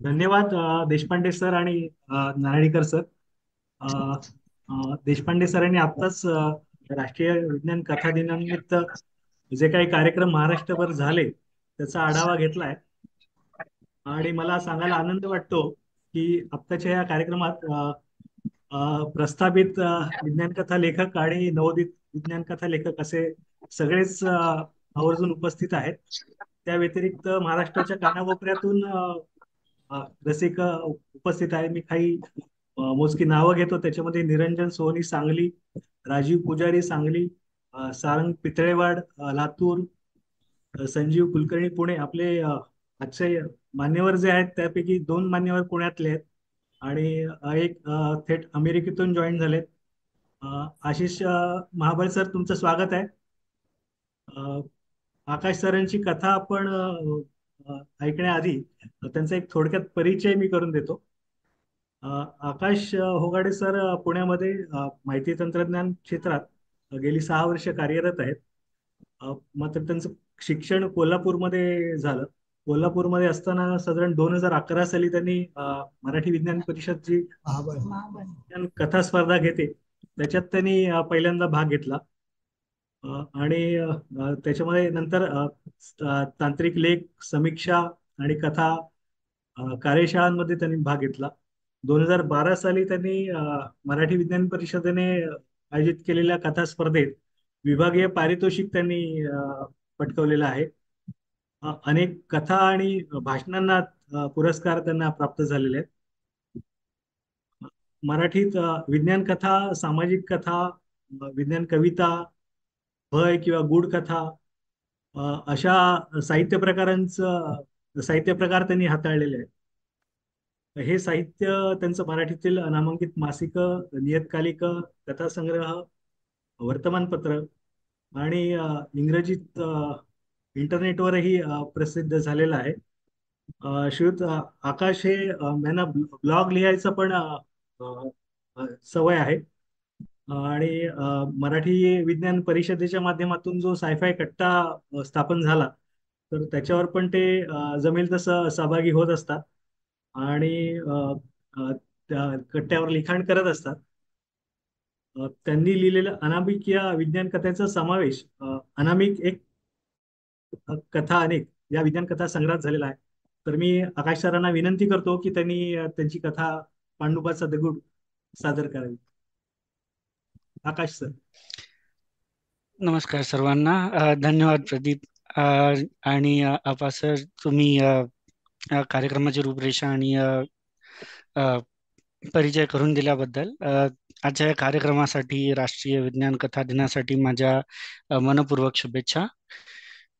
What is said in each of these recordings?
धन्यवाद देशपांडे सर आणि नारळीकर सर. अ, देशपांडे सरांनी आत्ताच राष्ट्रीय विज्ञान कथा दिनानिमित्त जे काही कार्यक्रम महाराष्ट्रभर झाले त्याचा आढावा घेतलाय. आणि मला सांगायला आनंद वाटतो की आत्ताच्या या कार्यक्रमात प्रस्थापित विज्ञान कथा लेखक आणि नवोदित विज्ञान कथा लेखक असे सगळेच आवर्जून उपस्थित आहेत. त्या व्यतिरिक्त महाराष्ट्राच्या कानाकोपऱ्यातून रसिक उपस्थित आहे. मी काही मोजकी नावं घेतो. त्याच्यामध्ये निरंजन सोहनी सांगली, राजीव पुजारी सांगली, सारंग पितळेवाड लातूर, संजीव कुलकर्णी पुणे. आपले आजचे मान्यवर जे आहेत त्यापैकी दोन मान्यवर पुण्यातले आहेत आणि एक थेट अमेरिकेतून जॉईन झालेत. आशिष महाबळ सर, तुमचं स्वागत आहे. अ, आकाश सरांची कथा आपण ऐकण्याआधी त्यांचा एक थोडक्यात परिचय मी करून देतो. अ, आकाश होगाडे सर पुण्यामध्ये माहिती तंत्रज्ञान क्षेत्रात गेली 6 वर्ष कार्यरत आहेत. मात्र त्यांचं शिक्षण कोल्हापूरमध्ये झालं. कोल्हापूरमध्ये असताना साधारण 2011 साली त्यांनी मराठी विज्ञान परिषदची विज्ञान कथा स्पर्धा घेते त्याच्यात त्यांनी पहिल्यांदा भाग घेतला. आणि त्याच्यामध्ये नंतर तांत्रिक लेख, समीक्षा आणि कथा कार्यशाळांमध्ये त्यांनी भाग घेतला. 2012 साली त्यांनी मराठी विज्ञान परिषदेने आयोजित केलेल्या कथा स्पर्धेत विभागीय पारितोषिक त्यांनी पटकावलेलं आहे. अनेक कथा आणि भाषणांना पुरस्कार त्यांना प्राप्त झालेले आहेत. मराठीत विज्ञान कथा, सामाजिक कथा, विज्ञान कविता, भय किंवा गूढ कथा अशा साहित्य प्रकार त्यांनी हाताळलेले आहेत. हे साहित्य त्यांचं मराठीतील नामांकित मासिक, नियतकालिक, कथासंग्रह, वर्तमानपत्र आणि इंग्रजीत इंटरनेटवरही प्रसिद्ध झालेलं आहे. श्रीयुत आकाश हे यांना ब्लॉग लिहायचं पण सवय आहे. आणि मराठी विज्ञान परिषदेच्या माध्यमातून जो सायफाय कट्टा स्थापन झाला तर त्याच्यावर पण ते जमेल तसं सहभागी होत असतात आणि त्या कट्ट्यावर लिखाण करत असतात. त्यांनी लिहिलेलं अनामिक या विज्ञान कथेचा समावेश अनामिक एक कथा अनेक या विज्ञान कथा संग्रहात झालेला आहे. तर मी आकाश सरांना विनंती करतो की त्यांनी त्यांची कथा पांडुपाचा दगड सादर करावी. आकाश सर. नमस्कार सर्वांना. धन्यवाद प्रदीप. आणि आपा सर, तुम्ही कार्यक्रमाची रूपरेषा आणि अ, परिचय करून दिल्याबद्दल. आजच्या या कार्यक्रमासाठी, राष्ट्रीय विज्ञान कथा दिनासाठी माझ्या मनपूर्वक शुभेच्छा.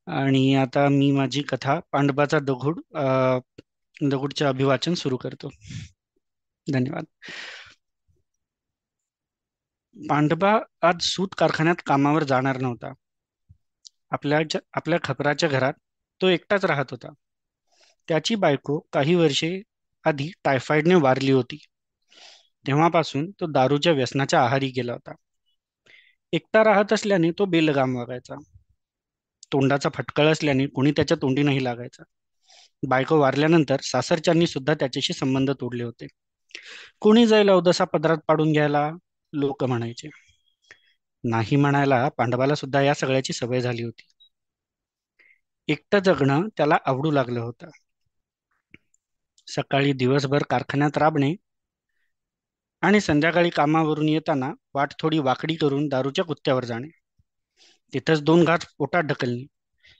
आणि आता मी माझी कथा पांडवाचा दगडचे अभिवाचन सुरू करतो. धन्यवाद. पांडवा आज सूत कारखान्यात कामावर जाणार नव्हता. आपल्या खपराच्या घरात तो एकटाच राहत होता. त्याची बायको काही वर्षे आधी टायफॉइडने वारली होती. तेव्हापासून तो दारूच्या व्यसनाच्या आहारी गेला होता. एकटा राहत असल्याने तो बेलगाम वागायचा. तोंडाचा फटकळ असल्याने कोणी त्याच्या तोंडी नाही लागायचा. बायको वारल्यानंतर सासरच्यांनी सुद्धा त्याच्याशी संबंध तोडले होते. कोणी जाईल अवदसा पदरात पाडून घ्यायला, लोक म्हणायचे. नाही म्हणायला पांडवाला सुद्धा या सगळ्याची सवय झाली होती. एकटं जगणं त्याला आवडू लागलं होतं. सकाळी दिवसभर कारखान्यात राबणे आणि संध्याकाळी कामावरून येताना वाट थोडी वाकडी करून दारूच्या कुत्त्यावर जाणे, तिथंच 2 घास पोटात ढकलणे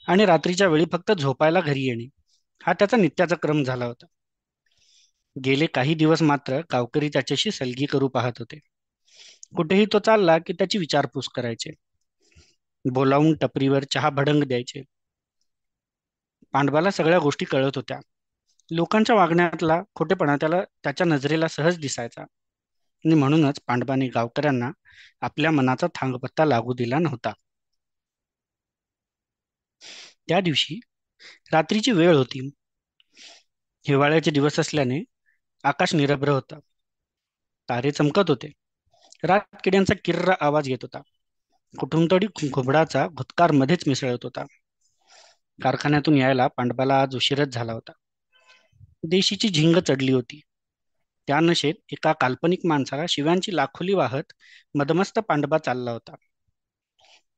आणि रात्रीच्या वेळी फक्त झोपायला घरी येणे, हा त्याचा नित्याचा क्रम झाला होता. गेले काही दिवस मात्र गावकरी त्याच्याशी सलगी करू पाहत होते. कुठेही तो चालला की त्याची विचारपूस करायचे. बोलावून टपरीवर चहा भडंग द्यायचे. पांडवाला सगळ्या गोष्टी कळत होत्या. लोकांच्या वागण्यातला खोटेपणा त्याच्या नजरेला सहज दिसायचा आणि म्हणूनच पांडवाने गावकऱ्यांना आपल्या मनाचा थांगपत्ता लागू दिला नव्हता. त्या दिवशी रात्रीची वेळ होती. हिवाळ्याचे दिवस असल्याने आकाश निरभ्र होता. तारे चमकत होते. रात किड्यांचा किर्र आवाज येत होता. कुठून तरी घुबडाचा घुतकार मध्येच मिसळत होता. कारखान्यातून यायला पांडवाला आज उशीरच झाला होता. देशीची झिंग चढली होती. त्या नशेत एका काल्पनिक माणसाला शिव्यांची लाखोली वाहत मदमस्त पांडबा चालला होता.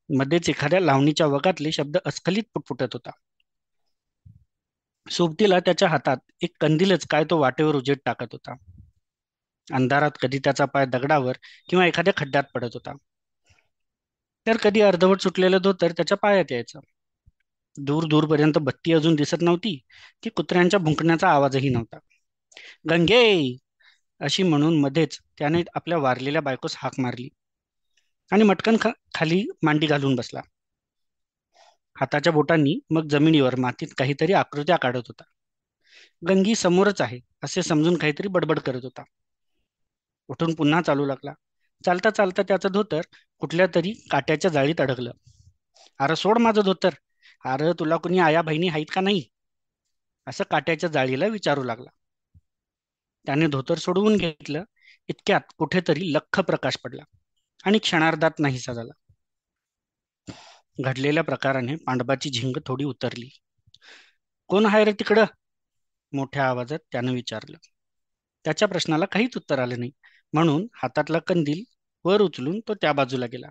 मध्येच एखाद्या लावणीच्या वगातले शब्द अस्खलित पुटपुटत होता. सोबतीला त्याच्या हातात एक कंदीलच काय तो वाटेवर उजेड टाकत होता. अंधारात कधी त्याचा पाय दगडावर किंवा एखाद्या खड्ड्यात पडत होता, तर कधी अर्धवट सुटलेलं धोतर त्याच्या पायात यायचं. दूर दूरपर्यंत बत्ती अजून दिसत नव्हती की कुत्र्यांच्या भुंकण्याचा आवाजही नव्हता. गंगे अशी म्हणून मध्येच त्याने आपल्या वारलेल्या बायकोस हाक मारली आणि मटकन खाली मांडी घालून बसला. हाताच्या बोटांनी मग जमिनीवर मातीत काहीतरी आकृत्या काढत होता. गंगी समोरच आहे असे समजून काहीतरी बडबड करत होता. उठून पुन्हा चालू लागला. चालता चालता त्याचं धोतर कुठल्या तरी काट्याच्या जाळीत अडकलं. अरे सोड माझं धोतर, अरे तुला कुणी आया बहिणी आहेत का नाही, असं काट्याच्या जाळीला विचारू लागला. त्याने धोतर सोडवून घेतलं. इतक्यात कुठेतरी लख्ख प्रकाश पडला आणि क्षणार्धात नाहीसा झाला. घडलेल्या प्रकाराने पांडवाची झिंग थोडी उतरली. कोण आहे रे तिकडं, मोठ्या आवाजात त्यानं विचारलं. त्याच्या प्रश्नाला काहीच उत्तर आलं नाही, म्हणून हातातला कंदील वर उचलून तो त्या बाजूला गेला.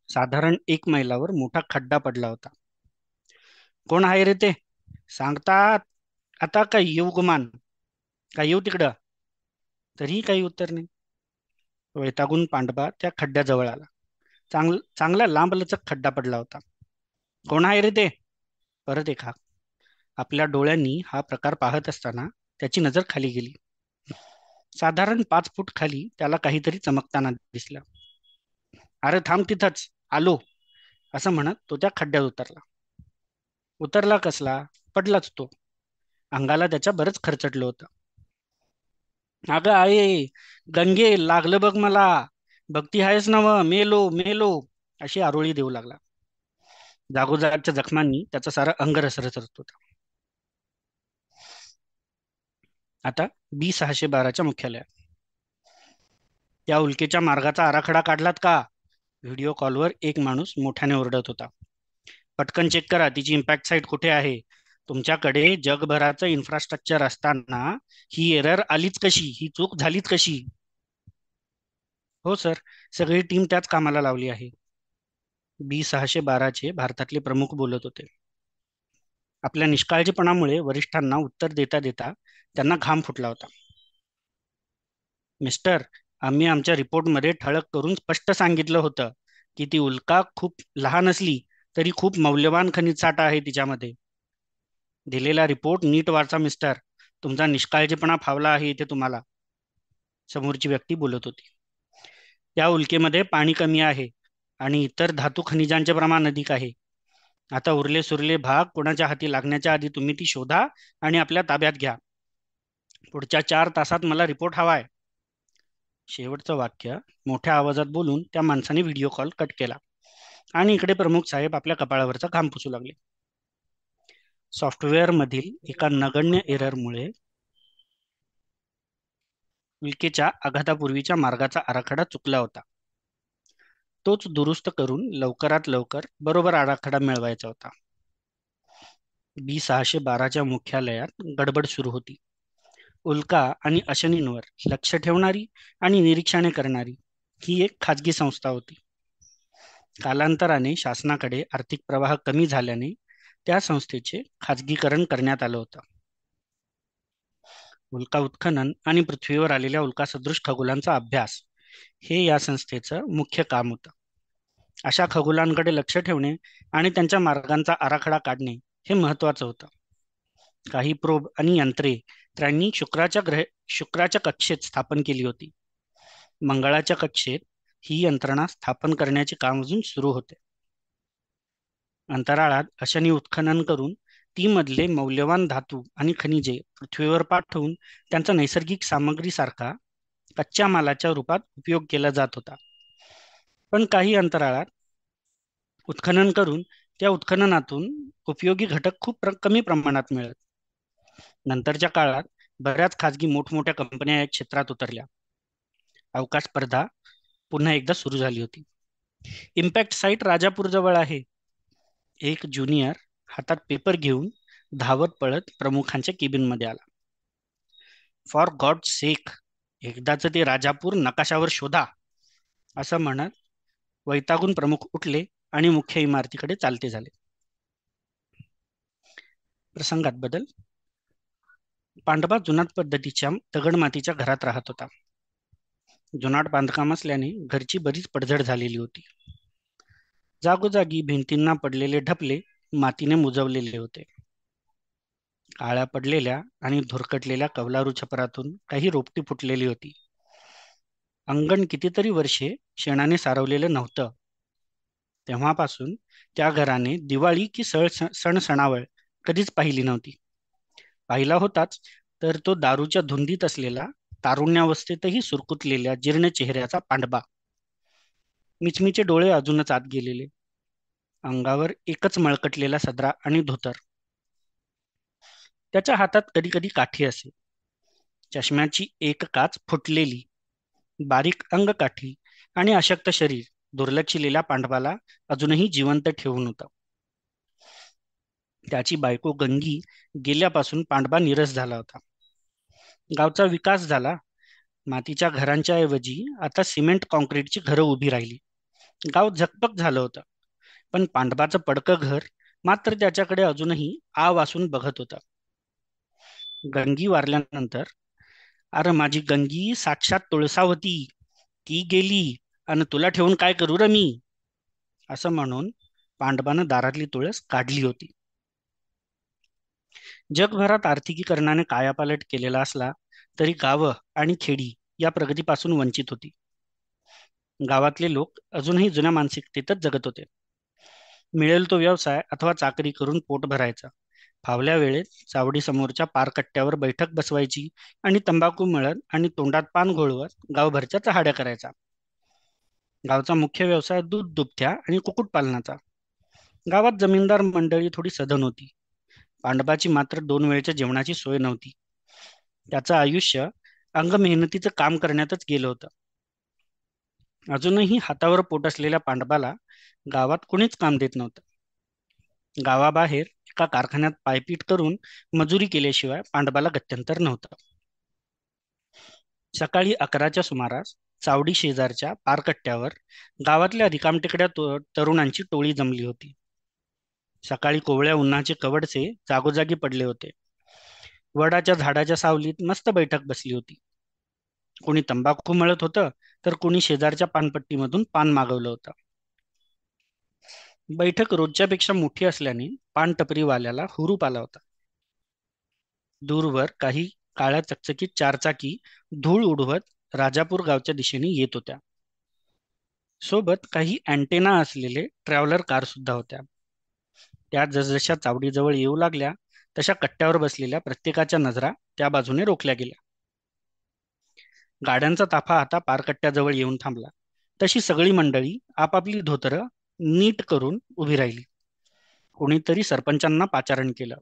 साधारण 1 मैलावर मोठा खड्डा पडला होता. कोण आहे रे ते, सांगतात आता काय येऊ गुमान, काय येऊ तिकडं. तरीही काही उत्तर नाही. वैतागून पांडवा त्या खड्ड्याजवळ आला. चांगला लांबलचक खड्डा पडला होता. कोण आहे रे ते, परत एक हाक. आपल्या डोळ्यांनी हा प्रकार पाहत असताना त्याची नजर खाली गेली. साधारण 5 फूट खाली त्याला काहीतरी चमकताना दिसलं. अरे थांब तिथंच, आलो, असं म्हणत तो त्या खड्ड्यात उतरला. उतरला कसला, पडलाच तो. अंगाला त्याच्या बरंच खरचटलं होतं. अगं आहे गंगे, लागलं बघ मला, भक्ती आहेस नव, मेलो मेलो, अशी आरोळी देऊ लागला. जागोजागच्या जखमांनी त्याचं सारं अंग रसरसत होतं. आता B-612च्या मुख्यालयात. त्या उल्केच्या मार्गाचा आराखडा काढलात का, व्हिडिओ कॉलवर एक माणूस मोठ्याने ओरडत होता. पटकन चेक करा तिची इम्पॅक्ट साईट कुठे आहे. तुमच्याकडे जगभराचं इन्फ्रास्ट्रक्चर असताना ही एरर आलीच कशी, ही चूक झालीच कशी. हो सर, सगळी टीम त्याच कामाला लावली आहे, B-612चे भारतातले प्रमुख बोलत होते. आपल्या निष्काळजीपणामुळे वरिष्ठांना उत्तर देता देता त्यांना घाम फुटला होता. मिस्टर, आम्ही आमच्या रिपोर्टमध्ये ठळक करून स्पष्ट सांगितलं होतं की ती उल्का खूप लहान असली तरी खूप मौल्यवान खनिज साठा आहे तिच्यामध्ये. दिलेला रिपोर्ट नीट वाचा मिस्टर, तुमचा निष्काळजीपणा फावला आहे इथे तुम्हाला, समोरची व्यक्ती बोलत होती. त्या उल्केमध्ये पाणी कमी आहे आणि इतर धातू खनिजांचे प्रमाण अधिक आहे. आता उरले सुरले भाग कोणाच्या हाती लागण्याच्या आधी तुम्ही ती शोधा आणि आपल्या ताब्यात घ्या. पुढच्या 4 तासात मला रिपोर्ट हवाय. शेवटचं वाक्य मोठ्या आवाजात बोलून त्या माणसाने व्हिडिओ कॉल कट केला आणि इकडे प्रमुख साहेब आपल्या कपाळावरचा घाम पुसू लागले. सॉफ्टवेअर मधील एका नगण्य एररमुळे उल्केच्या आघातापूर्वीच्या मार्गाचा आराखडा चुकला होता. तोच दुरुस्त करून लवकरात लवकर बरोबर आराखडा मिळवायचा होता. B-612च्या मुख्यालयात गडबड सुरू होती. उल्का आणि अशनींवर लक्ष ठेवणारी आणि निरीक्षणे करणारी ही एक खाजगी संस्था होती. कालांतराने शासनाकडे आर्थिक प्रवाह कमी झाल्याने त्या संस्थेचे खाजगीकरण करण्यात आलं होतं. उल्का उत्खनन आणि पृथ्वीवर आलेल्या उल्कासदृश खगोलांचा अभ्यास हे या संस्थेचं मुख्य काम होतं. अशा खगोलांकडे लक्ष ठेवणे आणि त्यांच्या मार्गांचा आराखडा काढणे हे महत्वाचं होतं. काही प्रोब आणि यंत्रे त्यांनी शुक्राच्या कक्षेत स्थापन केली होती. मंगळाच्या कक्षेत ही यंत्रणा स्थापन करण्याचे काम अजून सुरू होते. अंतराळात अशाने उत्खनन करून ती मधले मौल्यवान धातू आणि खनिजे पृथ्वीवर पाठवून त्यांचा नैसर्गिक सामग्रीसारखा कच्च्या मालाच्या रूपात उपयोग केला जात होता. पण काही अंतराळात उत्खनन करून त्या उत्खननातून उपयोगी घटक खूप कमी प्रमाणात मिळत. नंतरच्या काळात बऱ्याच खाजगी मोठमोठ्या कंपन्या या क्षेत्रात उतरल्या. अवकाश स्पर्धा पुन्हा एकदा सुरू झाली होती. इम्पॅक्ट साईट राजापूर जवळ आहे. एक ज्युनियर हातात पेपर घेऊन धावत पळत प्रमुखांच्या केबिनमध्ये आला. फॉर गॉड सेक, एकदाच ते राजापूर नकाशावर शोधा, असं म्हणत वैतागून प्रमुख उठले आणि मुख्य इमारतीकडे चालते झाले. प्रसंगात बदल. पांडवा जुनाट पद्धतीच्या दगडमातीच्या घरात राहत होता. जुनाट बांधकाम असल्याने घरची बरीच पडझड झालेली होती. जागोजागी भिंतींना पडलेले ढपले मातीने मुजवलेले होते. काळ्या पडलेल्या आणि धुरकटलेल्या कौलारू छपरातून काही रोपटी फुटलेली होती. अंगण कितीतरी वर्षे शेणाने सारवलेलं नव्हतं. तेव्हापासून त्या घराने दिवाळी की सण सणावळ कधीच पाहिली नव्हती. पाहिला होताच तर तो दारूच्या धुंदीत असलेला, तारुण्यावस्थेतही सुरकुतलेल्या जीर्ण चेहऱ्याचा पांडबा. मिचमिचे डोळे अजूनच आत गेलेले, अंगावर एकच मळकटलेला सदरा आणि धोतर. त्याच्या हातात कधी कधी काठी असे. चष्म्याची एक काच फुटलेली, बारीक अंगकाठी आणि अशक्त शरीर दुर्लक्षिलेल्या पांडवाला अजूनही जिवंत ठेवून होतं. त्याची बायको गंगी गेल्यापासून पांडवा नीरस झाला होता. गावचा विकास झाला. मातीच्या घरांच्या ऐवजी आता सिमेंट कॉन्क्रीटची घरं उभी राहिली. गाव झकपक झालं होतं. पण पांडवाचं पडकं घर मात्र त्याच्याकडे अजूनही आ वासून बघत होतं. गंगी वारल्यानंतर, अरे माझी गंगी साक्षात तुळसावती, ती गेली आणि तुला ठेवून काय करू रे मी, असं म्हणून पांडवानं दारातली तुळस काढली होती. जगभरात आर्थिकीकरणाने कायापालट केलेला असला तरी गावं आणि खेडी या प्रगतीपासून वंचित होती. गावातले लोक अजूनही जुन्या मानसिकतेतच जगत होते. मिळेल तो व्यवसाय अथवा चाकरी करून पोट भरायचा. फावल्या वेळेत चावडी समोरच्या पारकट्ट्यावर बैठक बसवायची आणि तंबाखू मळत आणि तोंडात पान घोळवत गावभरच्या चहाड्या करायचा. गावचा मुख्य व्यवसाय दूध दुभत्या आणि कुक्कुटपालनाचा. गावात जमीनदार मंडळी थोडी सधन होती. पांडवाची मात्र 2 वेळच्या जेवणाची सोय नव्हती. त्याचं आयुष्य अंगमेहनतीचं काम करण्यातच गेलं होतं. अजूनही हातावर पोट असलेल्या पांडवाला गावात कुणीच काम देत नव्हतं. गावाबाहेर एका कारखान्यात पायपीट करून मजुरी केल्याशिवाय पांडवाला गत्यंतर नव्हतं. सकाळी 11च्या सुमारास चावडी शेजारच्या पारकट्ट्यावर गावातल्या रिकामटेकड्या तरुणांची टोळी जमली होती. सकाळी कोवळ्या उन्हाचे कवडचे जागोजागी पडले होते. वडाच्या झाडाच्या सावलीत मस्त बैठक बसली होती. कोणी तंबाखू मळत होतं तर कोणी शेजारच्या पानपट्टीमधून पान मागवलं होतं. बैठक रोजच्यापेक्षा मोठी असल्याने पान टपरीवाल्याला हुरूप आला होता. दूरवर काही काळ्या चकचकीत चारचाकी धूळ उडवत राजापूर गावच्या दिशेने येत होत्या. सोबत काही अँटेना असलेले ट्रॅव्हलर कार सुद्धा होत्या. त्या जसजशा चावडीजवळ येऊ लागल्या तशा कट्ट्यावर बसलेल्या प्रत्येकाच्या नजरा त्या बाजूने रोखल्या गेल्या. गाड्यांचा ताफा आता पारकट्ट्याजवळ येऊन थांबला तशी सगळी मंडळी आपापली धोतरं नीट करून उभी राहिली. कोणीतरी सरपंचांना पाचारण केलं.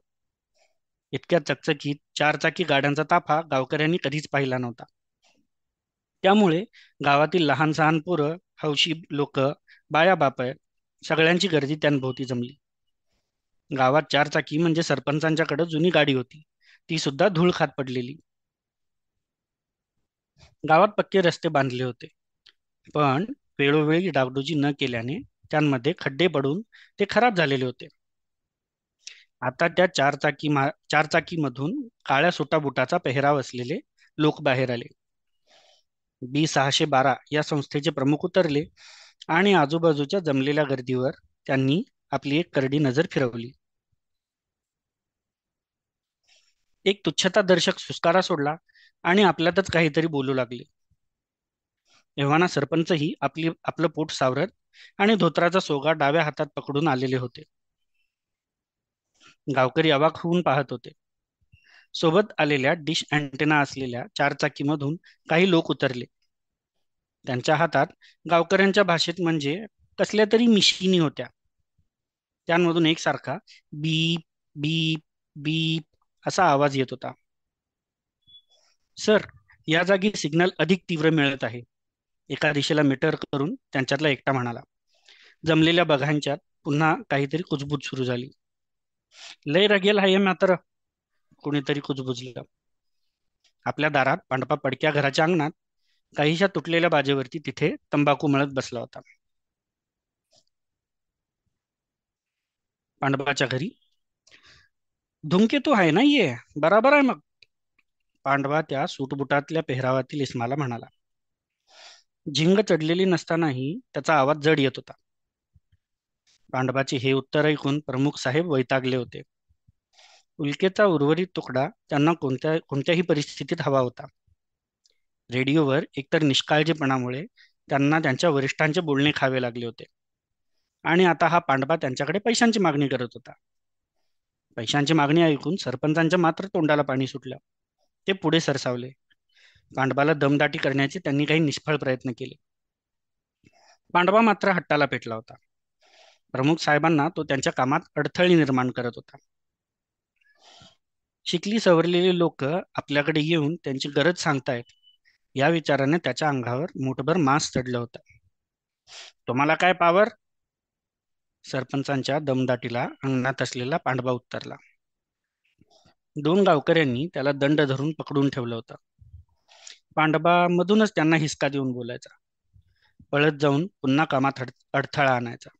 इतक्या चकचकीत चारचाकी गाड्यांचा ताफा गावकऱ्यांनी कधीच पाहिला नव्हता. त्यामुळे गावातील लहान सहान पोरं, हौशी लोक, बाया बाप सगळ्यांची गर्दी त्यांभोवती जमली. गावात चारचाकी म्हणजे सरपंचांच्याकडे जुनी गाडी होती, ती सुद्धा धूळ खात पडलेली. गावात पक्के रस्ते बांधले होते, पण वेळोवेळी डागडुजी न केल्याने त्यांमध्ये खड्डे पडून ते खराब झालेले होते. आता त्या चारचाकीमधून काळ्या सुटाबुटाचा पेहराव असलेले लोक बाहेर आले. B612 या संस्थेचे प्रमुख उतरले आणि आजूबाजूच्या जमलेल्या गर्दीवर त्यांनी आपली एक करडी नजर फिरवली. एक तुच्छतादर्शक सुस्कारा सोडला आणि आपल्यातच काहीतरी बोलू लागले. एव्हाना सरपंचही आपलं पोट सावरत आणि धोत्राचा सोगा डाव्या हातात पकडून आलेले होते. गावकरी अवाक होऊन पाहत होते. सोबत आलेल्या डिश अँटेना असलेल्या चारचाकीमधून काही लोक उतरले. त्यांच्या हातात गावकऱ्यांच्या भाषेत म्हणजे कसल्या तरी मिशिनी होत्या. त्यांमधून एकसारखा बीप बीप बीप असा आवाज येत होता. सर, या जागी सिग्नल अधिक तीव्र मिळत आहे, एका दिशेला मीटर करून त्यांच्यातला एकटा म्हणाला. जमलेल्या बघांच्यात पुन्हा काहीतरी कुजबूज सुरू झाली. लय रगेल आहे मात्र, कोणीतरी कुजबुजलं. आपल्या दारात पांडपा पडक्या घराच्या अंगणात काहीशा तुटलेल्या बाजेवरती तिथे तंबाखू मळत बसला होता. पांडवाच्या घरी धूमकेतू आहे ना ये, बराबर आहे मग, पांडवा त्या सूटबुटातल्या पेहरावातील इस्माला म्हणाला. झिंग चढलेली नसतानाही त्याचा आवाज जड येत होता. पांडवाचे हे उत्तर ऐकून प्रमुख साहेब वैतागले होते. उल्केचा उर्वरित तुकडा त्यांना कोणत्याही परिस्थितीत हवा होता. रेडिओवर एकतर निष्काळजीपणामुळे त्यांना त्यांच्या वरिष्ठांचे बोलणे खावे लागले होते, आणि आता हा पांडवा त्यांच्याकडे पैशांची मागणी करत होता. पैशांची मागणी ऐकून सरपंचांच्या मात्र तोंडाला पाणी सुटलं. ते पुढे सरसावले. पांडवाला दमदाटी करण्याचे त्यांनी काही निष्फळ प्रयत्न केले. पांडवा मात्र हट्टाला पेटला होता. प्रमुख साहेबांना तो त्यांच्या कामात अडथळे निर्माण करत होता. शिकली सवरलेली लोक आपल्याकडे येऊन त्यांची गरज सांगतायत या विचाराने त्याच्या अंगावर मुठभर मांस चढलं होतं. तुम्हाला काय पावर? सरपंचांच्या दमदाटीला अंगणात असलेला पांडवा उत्तरला. दोन गावकऱ्यांनी त्याला दंड धरून पकडून ठेवलं होतं. पांडवा मधूनच त्यांना हिसका देऊन बोलायचा. पळत जाऊन पुन्हा कामात अडथळा आणायचा.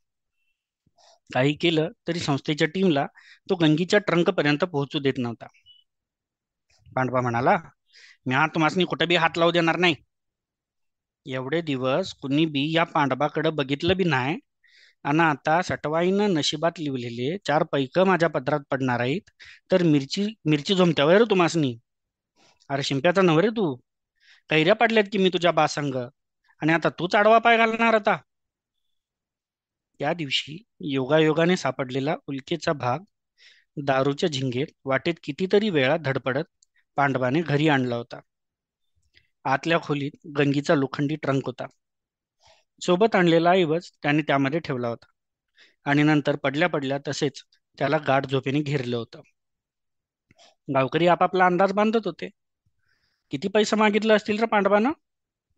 काही केलं तरी संस्थेच्या टीमला तो गंगीच्या ट्रंक पर्यंत पोहोचू देत नव्हता. पांडवा म्हणाला, मी हा तुम्हासनी कुठे बी हात लावू देणार नाही. एवढे दिवस कुणी बी या पांडवाकडे बघितलं बी नाही, आणि आता सटवाईनं नशिबात लिवलेले 4 पैक माझ्या पदरात पडणार आहेत, तर मिरची मिरची झोमत्यावर तुम्हासनी. अरे शिंप्याचा नवरे तू, कैऱ्या पडल्यात की मी तुझ्या बासंग, आणि आता तूच आडवा पाय घालणार आता. त्या दिवशी योगायोगाने सापडलेला उल्केचा भाग दारूच्या झिंगेत वाटेत कितीतरी वेळा धडपडत पांडवाने घरी आणला होता. आतल्या खोलीत गंगीचा लोखंडी ट्रंक होता. सोबत आणलेला ऐवज त्याने त्यामध्ये ठेवला होता, आणि नंतर पडल्या पडल्या तसेच त्याला गाढ झोपेने घेरलं होतं. गावकरी आपापला अंदाज बांधत होते. किती पैसे मागितलं असतील रे पांडवानं?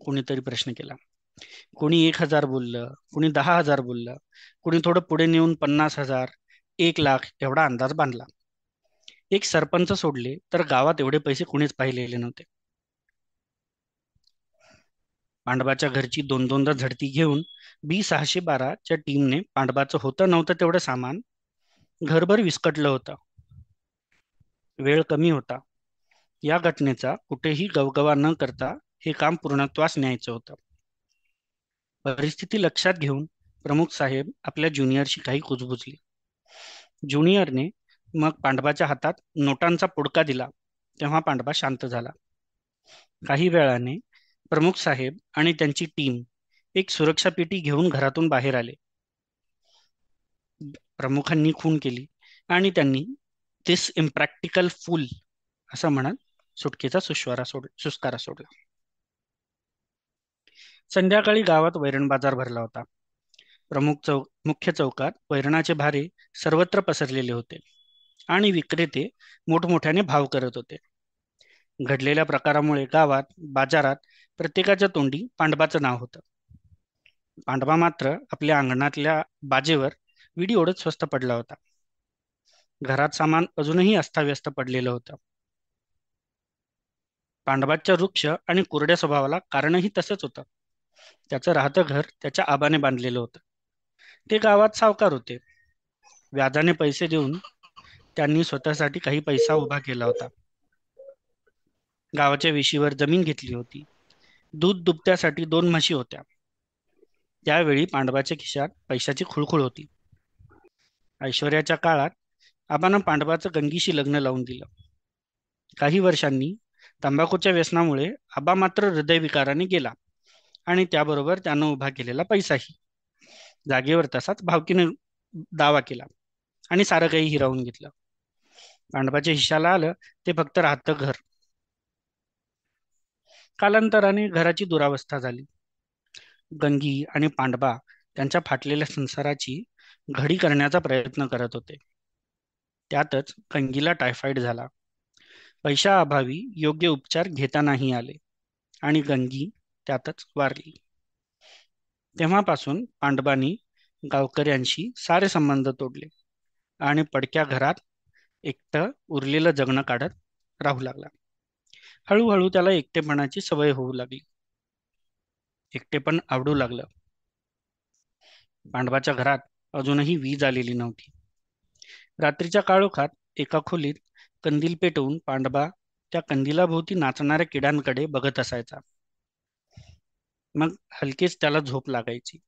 कोणीतरी प्रश्न केला. कोणी 1,000 बोललं, कोणी 10,000 बोललं, कोणी थोडं पुढे नेऊन 50,000, 1,00,000 एवढा अंदाज बांधला. एक सरपंच सोडले तर गावात एवढे पैसे कुणीच पाहिलेले नव्हते. पांडवाच्या घरची दोन दोनदा झडती घेऊन B612च्या टीमने पांडवाचं होतं नव्हतं तेवढं सामान घरभर विस्कटलं होतं. वेळ कमी होता. या घटनेचा कुठेही गवगवा न करता हे काम पूर्णत्वास न्यायचं होतं. परिस्थिती लक्षात घेऊन प्रमुख साहेब आपल्या ज्युनियरशी काही कुजबुजली. ज्युनियरने मग पांडवाच्या हातात नोटांचा पुडका दिला. तेव्हा पांडवा शांत झाला. काही वेळाने प्रमुख साहेब आणि त्यांची टीम एक सुरक्षा पेटी घेऊन घरातून बाहेर आले. प्रमुखांनी खून केली आणि त्यांनी दिस इम्प्रॅक्टिकल फूल असं म्हणत सुटकेचा सुस्कारा सोडला. संध्याकाळी गावात वैरण बाजार भरला होता. मुख्य चौकात वैरणाचे भारे सर्वत्र पसरलेले होते, आणि विक्रेते मोठमोठ्याने भाव करत होते. घडलेल्या प्रकारामुळे गावात, बाजारात प्रत्येकाच्या तोंडी पांडवाचं नाव होतं. पांडवा मात्र आपल्या अंगणातल्या बाजेवर विडी ओढत स्वस्त पडला होता. घरात सामान अजूनही अस्ताव्यस्त पडलेलं होतं. पांडवाच्या वृक्ष आणि कोरड्या स्वभावाला कारणही तसंच होतं. त्याचं राहतं घर त्याच्या आबाने बांधलेलं होतं. ते गावात सावकार होते. व्याजाने पैसे देऊन त्यांनी स्वतःसाठी काही पैसा उभा केला होता. गावाच्या वेशीवर जमीन घेतली होती. दूध दुभत्यासाठी 2 म्हशी होत्या. त्यावेळी पांडवाच्या खिशात पैशाची खुळखुळ होती. ऐश्वर्याच्या काळात आबानं पांडवाचं गंगीशी लग्न लावून दिलं. काही वर्षांनी तंबाखूच्या व्यसनामुळे आबा मात्र हृदयविकाराने गेला, आणि त्याबरोबर त्यानं उभा केलेला पैसाही. जागेवर तसाच भावकीने दावा केला, आणि सारं काही हिरावून घेतलं. पांडवाच्या हिशाला आलं ते फक्त राहतं घर. कालांतराने घराची दुरावस्था झाली. गंगी आणि पांडवा त्यांच्या फाटलेल्या संसाराची घडी करण्याचा प्रयत्न करत होते. त्यातच गंगीला टायफॉइड झाला. पैशाअभावी योग्य उपचार घेता नाही आले, आणि गंगी त्यातच वारली. तेव्हापासून पांडवांनी गावकऱ्यांशी सारे संबंध तोडले, आणि पडक्या घरात एकटं उरलेलं जगणं काढत राहू लागला. हळूहळू त्याला एकटेपणाची सवय होऊ लागली. एकटेपण आवडू लागलं. पांडवाच्या घरात अजूनही वीज आलेली नव्हती. रात्रीच्या काळोखात एका खोलीत कंदील पेटवून पांडवा त्या कंदिलाभोवती नाचणाऱ्या किड्यांकडे बघत असायचा. मग हलकेच त्याला झोप लागायची.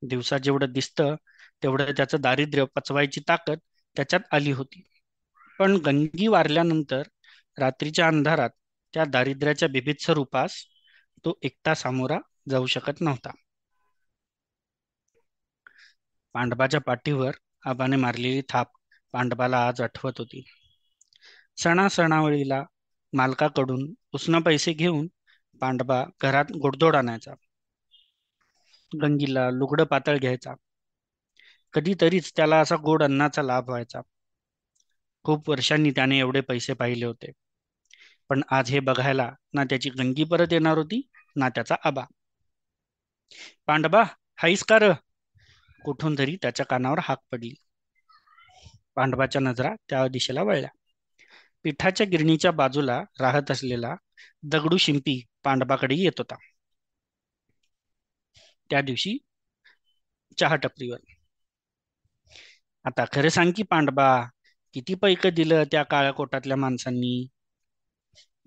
दिवसा जेवढं दिसतं तेवढं त्याचं दारिद्र्य पचवायची ताकद त्याच्यात आली होती. पण गंगी वारल्यानंतर रात्रीच्या अंधारात त्या दारिद्र्याच्या बिभत्स रूपास तो एकटा सामोरा जाऊ शकत नव्हता. पांडवाच्या पाठीवर आबाने मारलेली थाप पांडवाला आज आठवत होती. सणासणावळीला मालकाकडून उसने पैसे घेऊन पांडवा घरात गोडधोड आणायचा. गंगीला लुगडं पातळ घ्यायचा. कधीतरीच त्याला असा गोड अन्नाचा लाभ व्हायचा. खूप वर्षांनी त्याने एवढे पैसे पाहिले होते. पण आज हे बघायला ना त्याची गंगी परत येणार होती ना त्याचा आबा. पांडवा, हाईस का र? कुठून तरी त्याच्या कानावर हाक पडली. पांडवाच्या नजरा त्या दिशेला वळल्या. पिठाच्या गिरणीच्या बाजूला राहत असलेला दगडू शिंपी पांडवाकडे येत होता. त्या दिवशी चहा टपरीवर. आता खरं सांग की पांडवा, किती पैक दिलं त्या काळ्या कोटातल्या माणसांनी?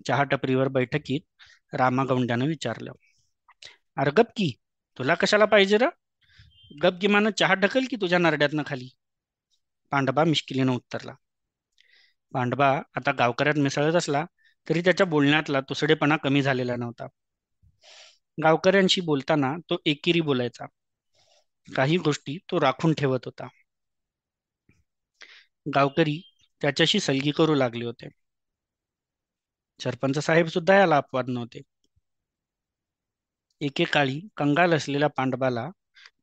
चहा टपरीवर बैठकीत रामागौंड्यानं विचारलं. अरे गप की, तुला कशाला पाहिजे र? गप गिमानं चहा ढकल की तुझ्या नरड्यातनं खाली. पांडवा मिश्किलीनं उत्तरला. पांडवा आता गावकऱ्यात मिसळत असला तरी त्याच्या बोलण्यातला तुसडेपणा कमी झालेला नव्हता. गावकऱ्यांशी बोलताना तो एकेरी बोलायचा. काही गोष्टी तो राखून ठेवत होता. गावकरी त्याच्याशी सलगी करू लागले होते. सरपंच साहेब सुद्धा याला अपवाद नव्हते. एकेकाळी कंगाल असलेल्या पांडवाला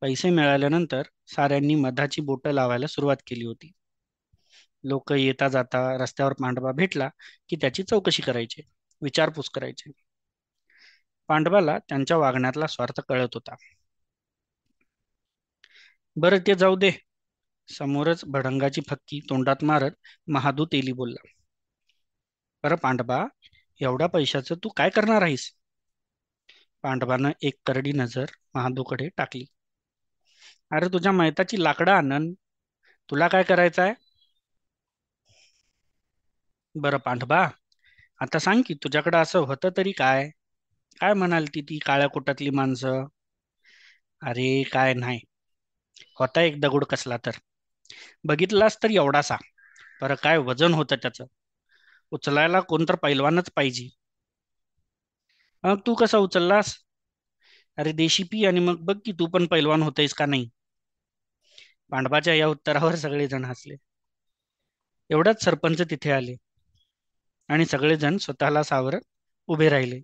पैसे मिळाल्यानंतर साऱ्यांनी मधाची बोटं लावायला सुरुवात केली होती. लोक येता जाता रस्त्यावर पांडवा भेटला की त्याची चौकशी करायचे, विचारपूस करायचे. पांडवाला त्यांच्या वागण्यातला स्वार्थ कळत होता. बरं ते जाऊ दे. समोरच भडंगाची फक्की तोंडात मारत महादू तेली बोलला. बरं पांडवा, एवढ्या पैशाचं तू काय करणार आहेस? पांडवानं एक करडी नजर महादूकडे टाकली. अरे तुझ्या मैताची लाकडं आणन, तुला काय करायचं आहे? बरं पांडवा, आता सांग की तुझ्याकडं असं होतं तरी काय? काय म्हणाल ती ती काळ्या कोटातली माणसं? अरे काय नाही, होता एक दगड कसला तर. बघितलास तर एवढासा. बरं काय वजन होतं त्याचं. उचलायला कोणतर पैलवानच पाहिजे. मग तू कसा उचललास? अरे देशी पी आणि मग बघ की तू पण पैलवान होतेस का नाही. पांडवाच्या या उत्तरावर सगळेजण हसले. एवढ्यात सरपंच तिथे आले आणि सगळेजण स्वतःला सावरत उभे राहिले.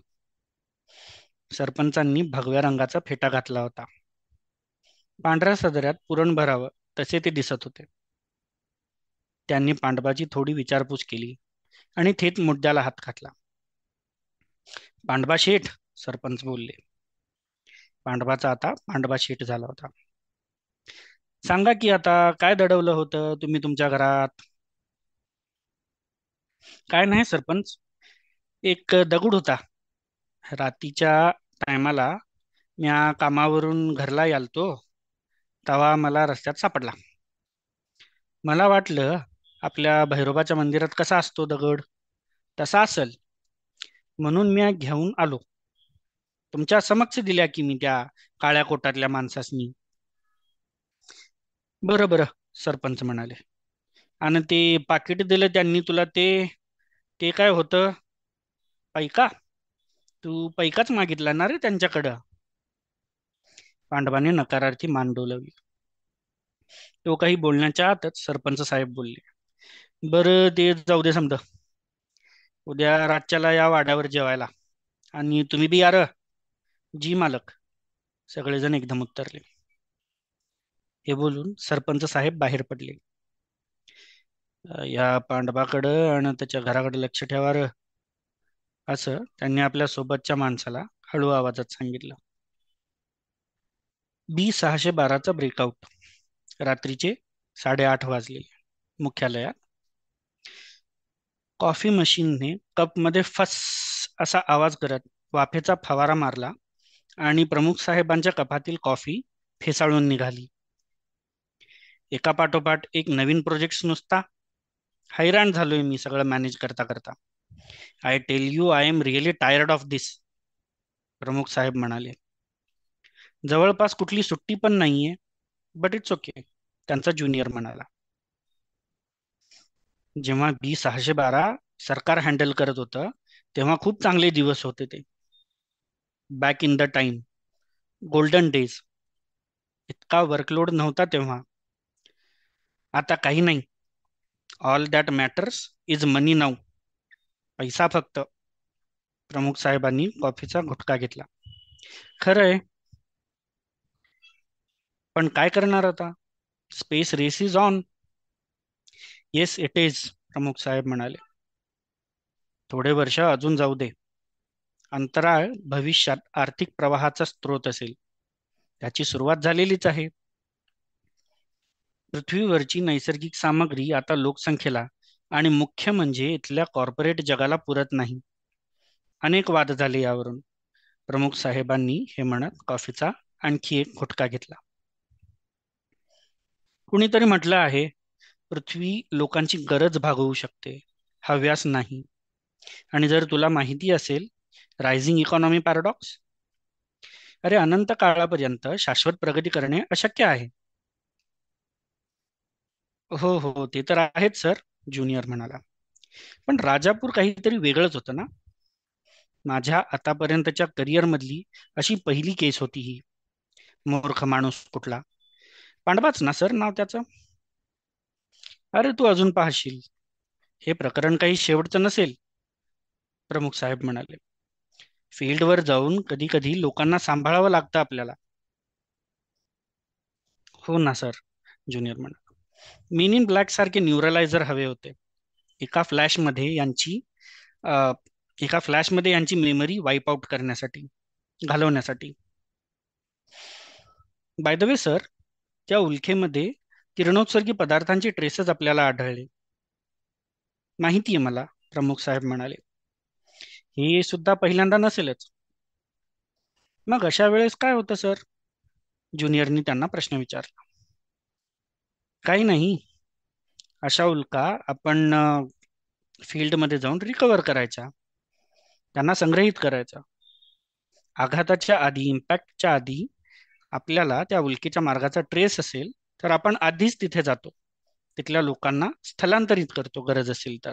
सरपंचांनी भगव्या रंगाचा फेटा घातला होता. पांढऱ्या सदऱ्यात पुरण भरावं तसे ते दिसत होते. त्यांनी पांडवाची थोडी विचारपूस केली आणि थेट मुद्द्याला हात घातला. पांडवा शेठ, सरपंच बोलले. पांडवाचा आता पांडवा शेठ झाला होता. सांगा की आता काय दडवलं होतं तुम्ही तुमच्या घरात? काय नाही सरपंच, एक दगड होता. रातीच्या टायमाला म्या कामावरून घरला यालतो तेव्हा मला रस्त्यात सापडला. मला वाटलं आपल्या भैरोबाच्या मंदिरात कसा असतो दगड तसा असेल, म्हणून मी घेऊन आलो. तुमच्या समक्ष दिल्या की मी त्या काळ्या कोटातल्या माणसासनी. बरं बरं, सरपंच म्हणाले. आणि ते पाकिट दिलं त्यांनी तुला, ते ते काय होतं? पैका? तू पैकाच मागितला ना रे त्यांच्याकडं? पांडवाने नकारार्थी मान डोलवली. तो काही बोलण्याच्या आतच सरपंच साहेब बोलले. बरं ते जाऊ दे समजा. उद्या रातच्याला या वाड्यावर जेवायला. आणि तुम्ही बी यार. जी मालक, सगळेजण एकदम उत्तरले. हे बोलून सरपंच साहेब बाहेर पडले. या पांडवाकडं आणि त्याच्या घराकडे लक्ष ठेवा र, असं त्यांनी आपल्या सोबतच्या माणसाला हळू आवाजात सांगितलं. B-612चा ब्रेकआउट. रात्रीचे 8:30 वाजले. मुख्यालयात कॉफी मशीनने कपमध्ये फस असा आवाज करत वाफेचा फवारा मारला आणि प्रमुख साहेबांच्या कपातील कॉफी फेसाळून निघाली. एका पाठोपाठ एक नवीन प्रोजेक्ट नुसता. हैराण झालोय मी सगळं मॅनेज करता करता. I tell you I am really tired of this, प्रमुख साहेब म्हणाले. जवळपास कुठली सुट्टी पण नाहीये, बट इट्स ओके, त्यांचा ज्युनियर म्हणाला. जेव्हा B 612 सरकार हँडल करत होतं तेव्हा खूप चांगले दिवस होते ते. Back in the time, golden days. इतका वर्कलोड नव्हता तेव्हा. आता काही नाही. All that matters is money now. पैसा फक्त. प्रमुख साहेबांनी कॉफीचा घुटका घेतला. खरंय, पण काय करणार आता? Space race is on. Yes it is, प्रमुख साहेब म्हणाले. थोडे वर्ष अजून जाऊ दे. अंतराळ भविष्यात आर्थिक प्रवाहाचा स्रोत असेल. त्याची सुरुवात झालेलीच आहे. पृथ्वीवरची नैसर्गिक सामग्री आता लोकसंख्येला आणि मुख्य म्हणजे इथल्या कॉर्पोरेट जगाला पुरत नाही. अनेक वाद झाले यावरून. प्रमुख साहेबांनी हे म्हणत कॉफीचा आणखी एक घुटका घेतला. कुणीतरी म्हटलं आहे, पृथ्वी लोकांची गरज भागवू शकते, हव्यास नाही. आणि जर तुला माहिती असेल, रायझिंग इकॉनॉमी पॅराडॉक्स. अरे, अनंत काळापर्यंत शाश्वत प्रगती करणे अशक्य आहे. हो हो, ते तर आहेच सर, ज्युनियर म्हणाला. पण राजापूर काहीतरी वेगळंच होतं ना. माझ्या आतापर्यंतच्या करिअर मधली अशी पहिली केस होती ही. मूर्ख माणूस कुठला. पांडवाच ना सर नाव त्याचं. अरे, तू अजून पाहशील, हे प्रकरण काही शेवटचं नसेल, प्रमुख साहेब म्हणाले. फील्डवर जाऊन कधी कधी लोकांना सांभाळावं लागतं आपल्याला. हो ना सर, ज्युनियर म्हणाला. मीन इन ब्लॅक सारखे न्यूरलायझर हवे होते. एका फ्लॅशमध्ये यांची अ, एका फ्लॅशमध्ये यांची मेमरी वाईप आउट करण्यासाठी, घालवण्यासाठी. बाय द वे सर, त्या उल्केमध्ये किरणोत्सर्गी पदार्थांचे ट्रेसेस आपल्याला आढळले. माहिती आहे मला, प्रमुख साहेब म्हणाले. हे सुद्धा पहिल्यांदा नसेलच. मग अशा वेळेस काय होतं सर? ज्युनियरनी त्यांना प्रश्न विचारला. काही नाही. अशा उल्का आपण फील्डमध्ये जाऊन रिकव्हर करायच्या, त्यांना संग्रहित करायचा. आघाताच्या आधी, इम्पॅक्टच्या आधी आपल्याला त्या उल्केच्या मार्गाचा ट्रेस असेल तर आपण आधीच तिथे जातो. तिथल्या लोकांना स्थलांतरित करतो गरज असेल तर.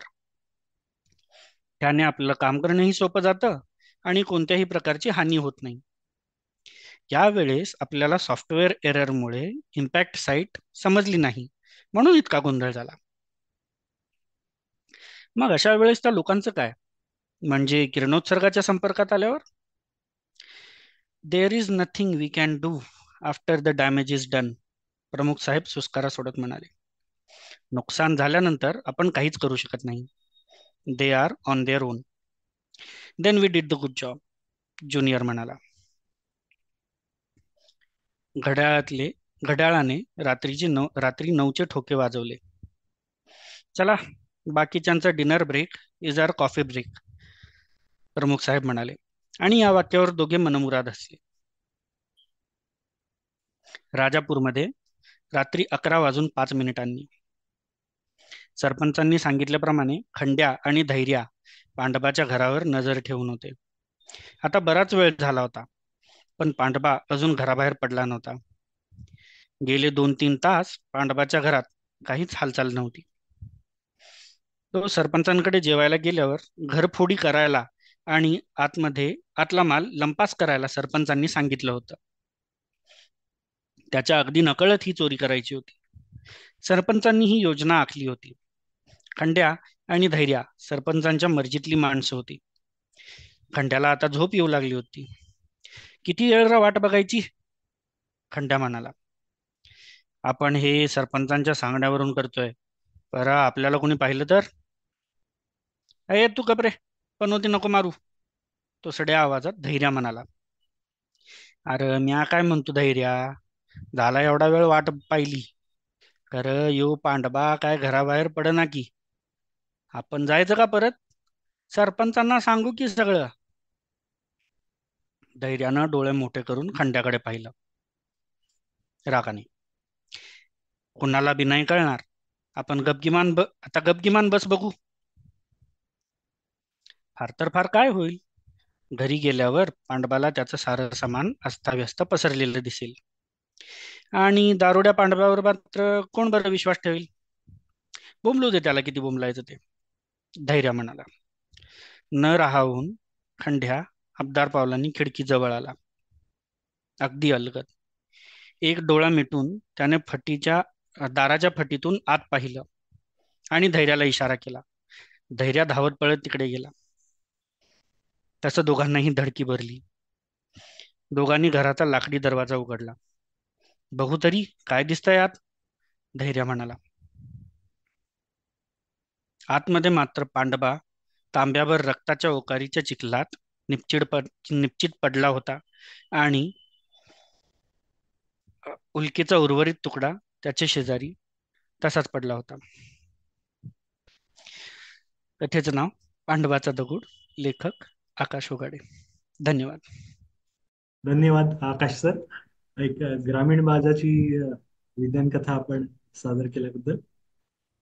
त्याने आपलं काम करणंही सोपं जातं आणि कोणत्याही प्रकारची हानी होत नाही. यावेळेस आपल्याला सॉफ्टवेअर एररमुळे इम्पॅक्ट साईट समजली नाही, म्हणून इतका गोंधळ झाला. मग अशा वेळेस त्या लोकांचं काय? म्हणजे किरणोत्सर्गाच्या संपर्कात आल्यावर? There is nothing we can do after the damage is done, प्रमुख साहेब सुस्कारा सोडत म्हणाले. नुकसान झाल्यानंतर आपण काहीच करू शकत नाही. They are on their own. Then we did the good job, junior म्हणाला. घड्याळातले घड्याळाने रात्री 9चे ठोके वाजवले. चला, बाकीच्यांचा dinner break is our coffee break, प्रमुख साहेब म्हणाले. आणि या वाक्यावर दोघे मनमुराद हसले. राजापूरमध्ये रात्री 11 वाजून 5 मिनिटांनी सरपंचांनी सांगितल्याप्रमाणे खंड्या आणि धैर्या पांडबाच्या घरावर नजर ठेवून होते. आता बराच वेळ झाला होता, पण पांडबा अजून घराबाहेर पडला नव्हता. गेले 2-3 तास पांडबाच्या घरात काहीच हालचाल नव्हती. तो सरपंचांकडे जेवायला गेल्यावर घरफोडी करायला आणि आतला माल लंपास करायला सरपंचांनी सांगितलं होतं. त्याच्या अगदी नकळत ही चोरी करायची होती. सरपंचांनी ही योजना आखली होती. खंड्या आणि धैर्या सरपंचांच्या मर्जीतली माणसं होती. खंड्याला आता झोप येऊ लागली होती. किती वेळ वाट बघायची, खंड्या म्हणाला. आपण हे सरपंचांच्या सांगण्यावरून करतोय, पर आपल्याला कोणी पाहिलं तर? अये तू कपरे, पण होती नको मारू, तो सड्या आवाजात धैर्या म्हणाला. अरे म्या काय म्हणतो धैर्या, झाला एवढा वेळ वाट पाहिली, खरं यो पांडबा काय घराबाहेर पडना की. आपण जायचं का परत? सरपंचांना सांगू की सगळं? धैर्यानं डोळे मोठे करून खंड्याकडे पाहिलं रागाने. कुणाला बी नाही कळणार. आपण आता गपगिमान बस बघू. फार तर फार काय होईल? घरी गेल्यावर पांडवाला त्याचं सारं सामान अस्ताव्यस्त पसरलेलं दिसेल. आणि दारुड्या पांडवावर मात्र कोण बरं विश्वास ठेवेल? बोंबलू दे त्याला किती बोंबलायचं ते, धैर्य म्हणाला. न राहावून खंड्या अबदार पावलांनी खिडकी जवळ आला, अगदी अलगद. एक डोळा मिटून त्याने दाराच्या फटीतून आत पाहिलं आणि धैर्याला इशारा केला. धैर्य धावत पळत तिकडे गेला. तसं दोघांनाही धडकी भरली. दोघांनी घराचा लाकडी दरवाजा उघडला. बघू तरी काय दिसतंय आत, धैर्य म्हणाला. आतमध्ये मात्र पांडवा तांब्याभर रक्ताच्या ओकारीच्या चिखलात निपचित पडला होता आणि उल्केचा उर्वरित तुकडा त्याच्या शेजारी तसाच पडला होता. कथेचं नाव पांडवाचा दगड. लेखक आकाश उघाडे. धन्यवाद. धन्यवाद आकाश सर. एक ग्रामीण भागाची विज्ञान कथा आपण सादर केल्याबद्दल.